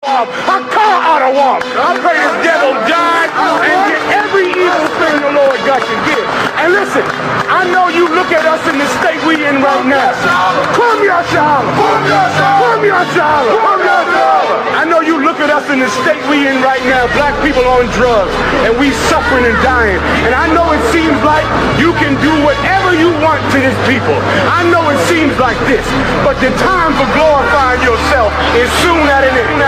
A car ought to walk. I pray this devil die and get every evil thing the Lord got to give. And listen, I know you look at us in the state we in right now. Come here, SHALAM. Come here, SHALAM. I know you look at us in the state we in right now. Black people on drugs, and we suffering and dying. And I know it seems like you can do whatever you want to this people. I know it seems like this, but the time for glorifying yourself is soon at an end.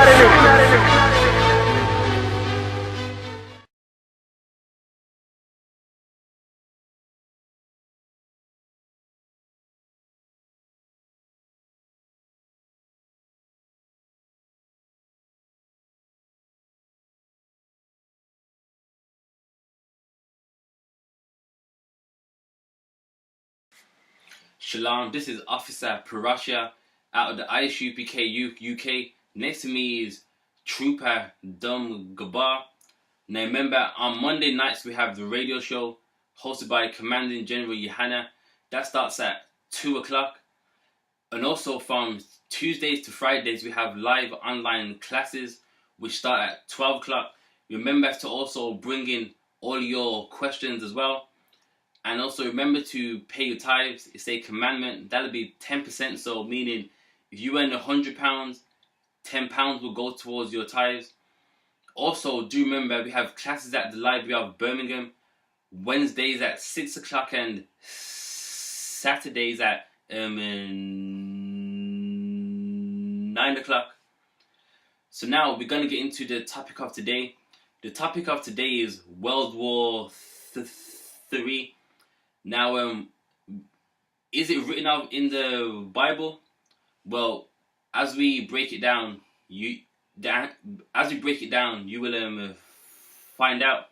Shalom, this is Officer Parasha out of the I.S.U.P.K UK. Next to me is Trooper Dum Gabar. Now remember, on Monday nights we have the radio show hosted by Commanding General Yohanna. That starts at 2 o'clock. And also from Tuesdays to Fridays we have live online classes which start at 12 o'clock. Remember to also bring in all your questions as well. And also remember to pay your tithes. It's a commandment. That'll be 10%. So meaning if you earn £100, £10 will go towards your tithes. Also do remember we have classes at the Library of Birmingham. Wednesdays at 6 o'clock and Saturdays at 9 o'clock. So now we're going to get into the topic of today. The topic of today is World War III. Now, is it written out in the Bible? Well, as we break it down, you will find out.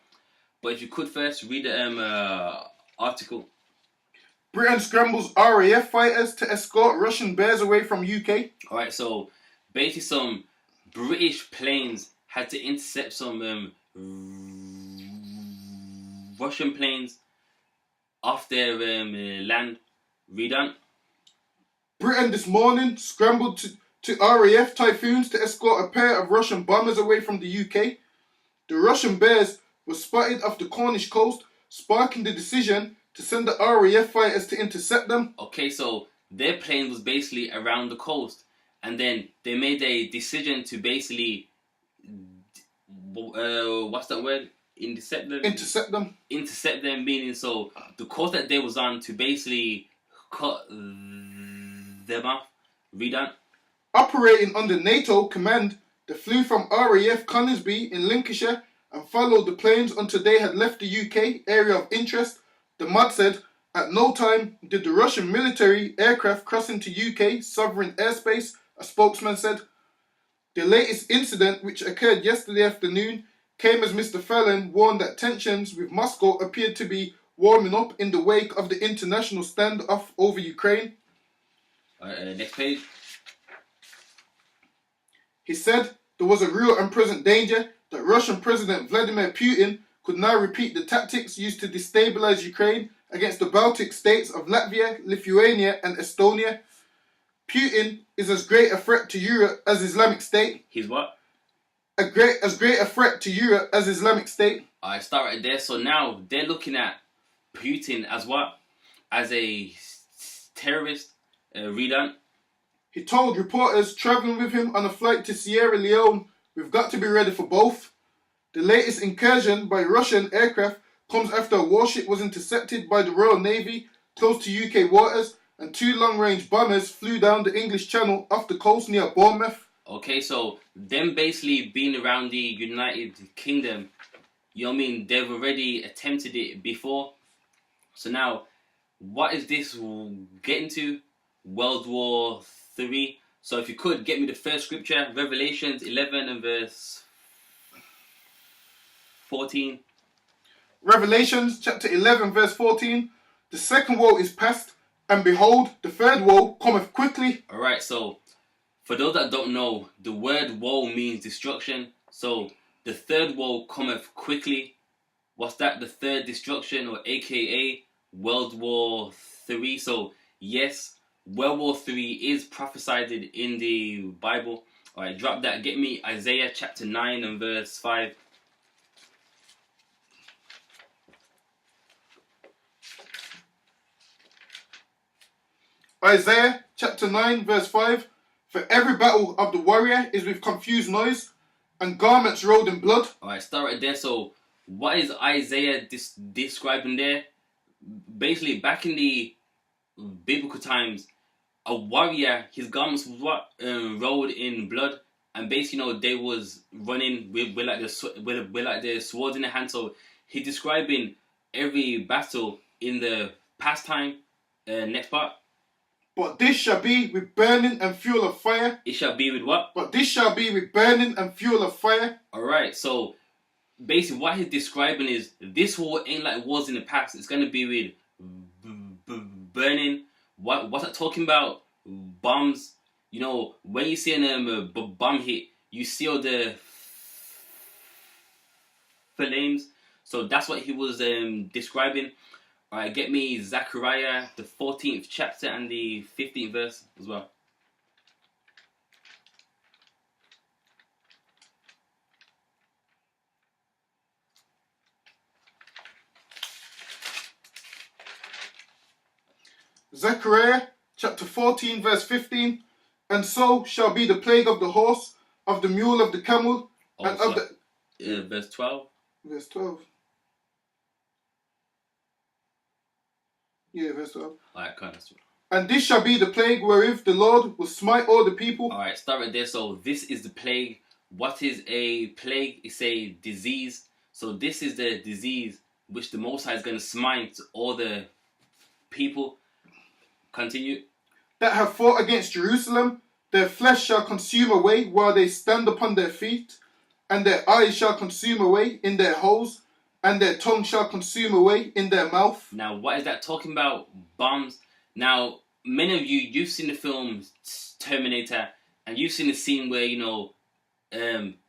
But if you could first read the article. Britain scrambles RAF fighters to escort Russian bears away from UK. Alright, so basically some British planes had to intercept some Russian planes off their land. Read on. Britain this morning scrambled to RAF Typhoons to escort a pair of Russian bombers away from the UK. The Russian bears were spotted off the Cornish coast, sparking the decision to send the RAF fighters to intercept them. Okay, so their plane was basically around the coast, and then they made a decision to basically, what's that word? Intercept them, meaning so the course that they was on to basically cut them off. Read on. Operating under NATO command, they flew from RAF Conisbee in Lincolnshire and followed the planes until they had left the UK area of interest. The mod said, at no time did the Russian military aircraft cross into UK sovereign airspace, a spokesman said. The latest incident, which occurred yesterday afternoon, came as Mr. Fallon warned that tensions with Moscow appeared to be warming up in the wake of the international standoff over Ukraine. Next page. He said there was a real and present danger that Russian President Vladimir Putin could now repeat the tactics used to destabilize Ukraine against the Baltic states of Latvia, Lithuania and Estonia. Putin is as great a threat to Europe as Islamic State. He's what? As great a threat to Europe as Islamic State. I start right there. So now they're looking at Putin as what? As a terrorist. Read on. He told reporters travelling with him on a flight to Sierra Leone, we've got to be ready for both. The latest incursion by Russian aircraft comes after a warship was intercepted by the Royal Navy close to UK waters and 2 long-range bombers flew down the English Channel off the coast near Bournemouth. Okay, so them basically being around the United Kingdom, you know what I mean, they've already attempted it before. So now, what is this getting to? World War III. So if you could, get me the first scripture, Revelations 11 and verse 14. Revelations chapter 11 verse 14. The second woe is past, and behold, the third woe cometh quickly. Alright, so for those that don't know, the word woe means destruction. So the third woe cometh quickly. What's that? The third destruction, or aka World War III. So yes, World War III is prophesied in the Bible. Alright, drop that. Get me Isaiah chapter 9 and verse 5. Isaiah chapter 9 verse 5. For every battle of the warrior is with confused noise, and garments rolled in blood. Alright, start right there. So, what is Isaiah describing there? Basically, back in the biblical times, a warrior, his garments was what rolled in blood, and basically, they was running with like the swords in their hand. So, he's describing every battle in the past time. Next part. But this shall be with burning and fuel of fire. It shall be with what? But this shall be with burning and fuel of fire. Alright, so basically what he's describing is this war ain't like wars in the past. It's going to be with burning. What's that talking about? Bombs. When you see a bomb hit, you see all the flames. So that's what he was describing. Alright, get me Zechariah, the 14th chapter and the 15th verse as well. Zechariah chapter 14 verse 15. And so shall be the plague of the horse, of the mule, of the camel, and of the... verse 12. Verse 12. Yeah, verse 12. Alright, kind of. And this shall be the plague wherewith the Lord will smite all the people. Alright, start right there. So this is the plague. What is a plague? It's a disease. So this is the disease which the Most High is going to smite all the people. Continue. That have fought against Jerusalem, their flesh shall consume away while they stand upon their feet, and their eyes shall consume away in their holes, and their tongue shall consume away in their mouth. Now, what is that talking about? Bombs. Now, many of you've seen the film Terminator, and you've seen the scene where,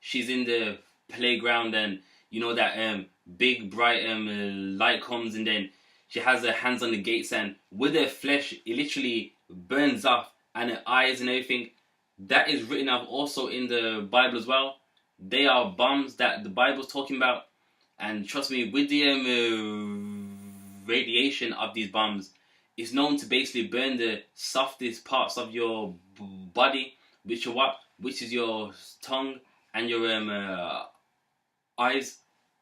she's in the playground and, that big, bright light comes, and then she has her hands on the gates, and with her flesh, it literally burns off, and her eyes and everything. That is written up also in the Bible as well. They are bombs that the Bible's talking about. And trust me, with the radiation of these bombs, it's known to basically burn the softest parts of your body, which are what? Which is your tongue and your eyes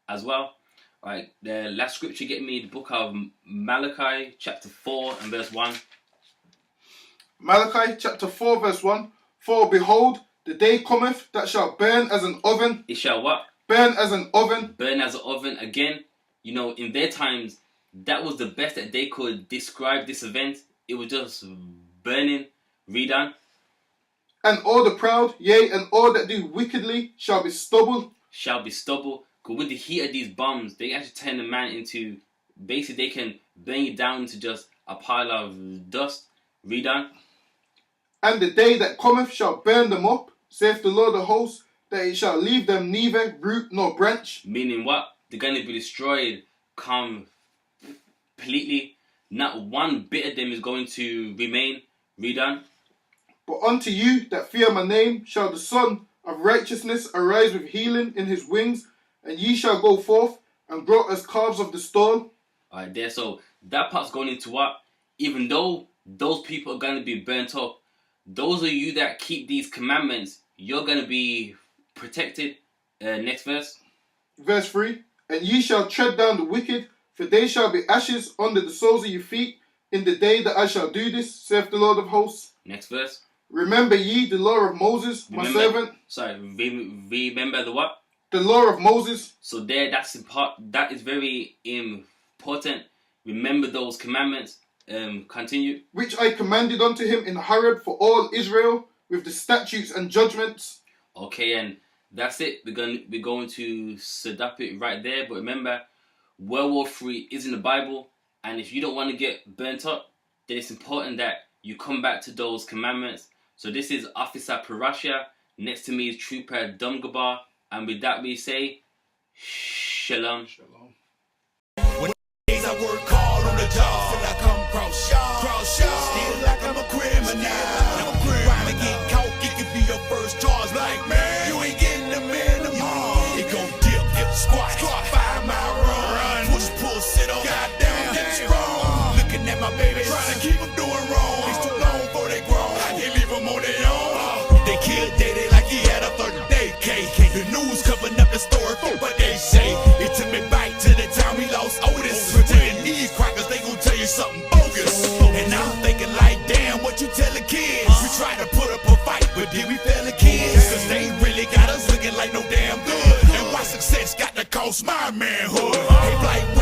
as well. Alright, the last scripture, get me the book of Malachi, chapter 4 and verse 1. Malachi chapter 4 verse 1. For behold, the day cometh that shall burn as an oven. It shall what? Burn as an oven. Burn as an oven. Again, in their times, that was the best that they could describe this event. It was just burning. Read on. And all the proud, yea, and all that do wickedly shall be stubble. Shall be stubble. Because with the heat of these bombs, they actually turn the man into, basically they can burn you down to just a pile of dust. Read on. And the day that cometh shall burn them up, saith the Lord of hosts, that it shall leave them neither root nor branch. Meaning what? They're going to be destroyed completely. Not one bit of them is going to remain. Read on. But unto you that fear my name shall the Son of righteousness arise with healing in his wings, and ye shall go forth and grow as calves of the stall. Alright, there. So that part's going into what? Even though those people are going to be burnt up, those of you that keep these commandments, you're going to be protected. Next verse. Verse 3. And ye shall tread down the wicked, for they shall be ashes under the soles of your feet, in the day that I shall do this, saith the Lord of hosts. Next verse. Remember ye the law of Moses, my servant. Sorry, remember the what? The law of Moses. So there, that is very important. Remember those commandments. Continue. Which I commanded unto him in Horeb for all Israel, with the statutes and judgments. Okay, and that's it. We're going to stop it right there. But remember, World War III is in the Bible, and if you don't want to get burnt up, then it's important that you come back to those commandments. So this is Officer Parasha. Next to me is Trooper Dumgabar. And with that we say, Shalom. Shalom. When days I work hard on the job, till I come cross y'all. Still like I'm a criminal. Trying to get caught, it could be your first charge. Like something bogus. And I'm thinking like, damn, what you telling kids? We try to put up a fight, but did we fail the kids? Cause they really got us looking like no damn good. And why success got to cost my manhood? Hey, like